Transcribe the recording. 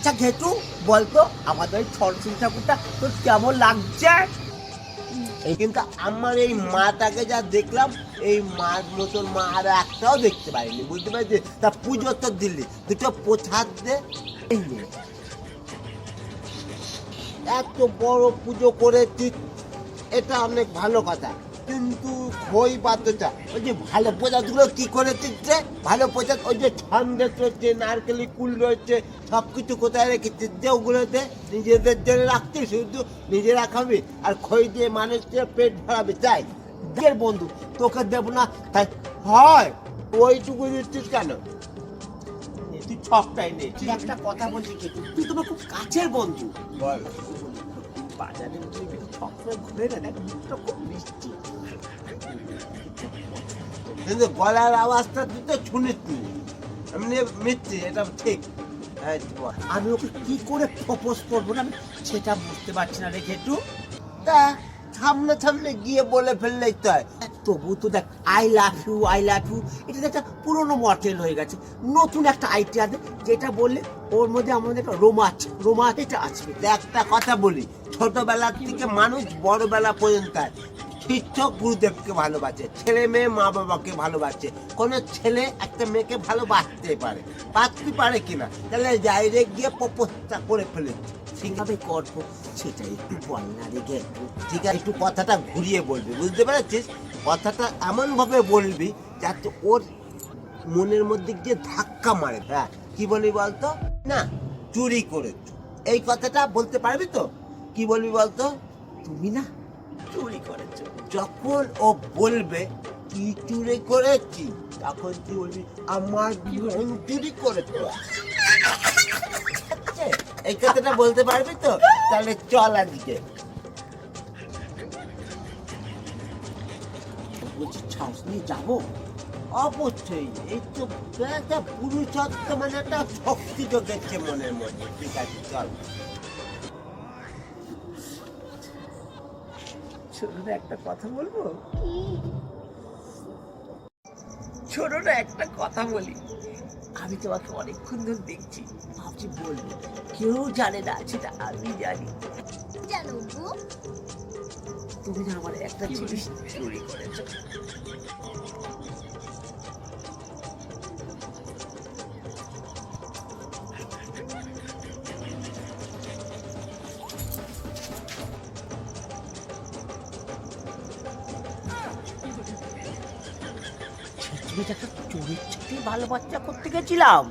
আচ্ছা ঘেটু বলতো আমাদের ওই সরস্বতী ঠাকুরটা তোর কেমন লাগছে? এই কিন্তু আমার এই মাটাকে যা দেখলাম, এই মার মতন মা আর একটাও দেখতে পাইনি, বুঝতে পারছি? তা পুজো তো দিল্লি, দুটো প্রসাদ দে। এই নে। এত বড় পুজো করেছিস, এটা অনেক ভালো কথা, কিন্তু খই পাত্রটা ওই যে ভালো প্রসাদগুলো কি করেছিস রে? ভালো প্রসাদ ওই যে সন্দেশ রয়েছে, নারকেলি কুল রয়েছে, সব কিছু কোথায় রেখেছিস? যে ওগুলোতে নিজেদের জন্য রাখছিস, শুধু নিজেরা খাবি আর খই দিয়ে মানুষকে পেট ভরাবি, তাই? দেড় বন্ধু তোকে দেব না তাই হয় ওইটুকু দিচ্ছিস কেন? তুই সবটাই নে। তুই একটা কথা বলছি ঘেটু, তুই তোমার খুব কাছের বন্ধু। বল। বাজারে সবসময় ঘুরে না, দেখ মুখটা খুব মিষ্টি। কিন্তু গলার আওয়াজটা তুই তো শুনিস নি, এমনি মিথ্যে, এটা ঠিক। হ্যাঁ বল। আমি ওকে কি করে প্রপোজ করবো না আমি সেটা বুঝতে পারছি না রে ঘেটু। তা সামনে সামনে গিয়ে বলে ফেললেই তো হয়। তবু তো দেখ আই লাভ ইউ এটা তো একটা পুরোনো মডেল হয়ে গেছে। নতুন একটা আইডিয়া দে যেটা বললে ওর মধ্যে আমাদের একটা রোমাঞ্চটা আসবে। একটা কথা বলি, ছোটবেলা থেকে মানুষ বড়বেলা পর্যন্ত শিক্ষক গুরুদেবকে ভালোবাসে, ছেলে মেয়ে মা বাবাকে ভালোবাসে। কোনো ছেলে একটা মেয়েকে ভালোবাসতে পারে কিনা? তাহলে ডাইরেক্ট গিয়ে প্রপোজটা করে ফেলেছে। কিভাবে করবো সেটা একটু বল না রে ঘেটু। ঠিক আছে, একটু কথাটা ঘুরিয়ে বলবি, বুঝতে পেরেছিস? কথাটা এমন ভাবে বলবি যাতে ওর মনের মধ্যে গিয়ে ধাক্কা মারে। হ্যাঁ, কি বলবি বলতো? না, চুরি করেছো, এই কথাটা বলতে পারবি তো? কি বলবি বলতো? তুমি না চুরি করেছো। যখন ও বলবে কি চুরি করেছি, তখন তুই বলবি আমার বোন চুরি করেছো। এই কথাটা বলতে পারবি তো? তাহলে চল আজকে। বলছি সাহস নিয়ে যাবো। অবশ্যই, এই তো একটা পুরুষত্ব, মানে একটা শক্তি ঢোকেছে মনের মধ্যে। ঠিক আছে, চল। ছোট একটা কথা বলবো? ছোট একটা কথা বলি। আমি তোমাকে অনেকক্ষণ ধরে দেখছি, ভাবছি বলবো, কেউ জানে না সেটা আমি জানি। জানো গো, তুমি না আমার একটা জিনিস চুরি করেছো। তুমি একটা চুরির সাথে ভালো বাচ্চা করতে গেছিলাম।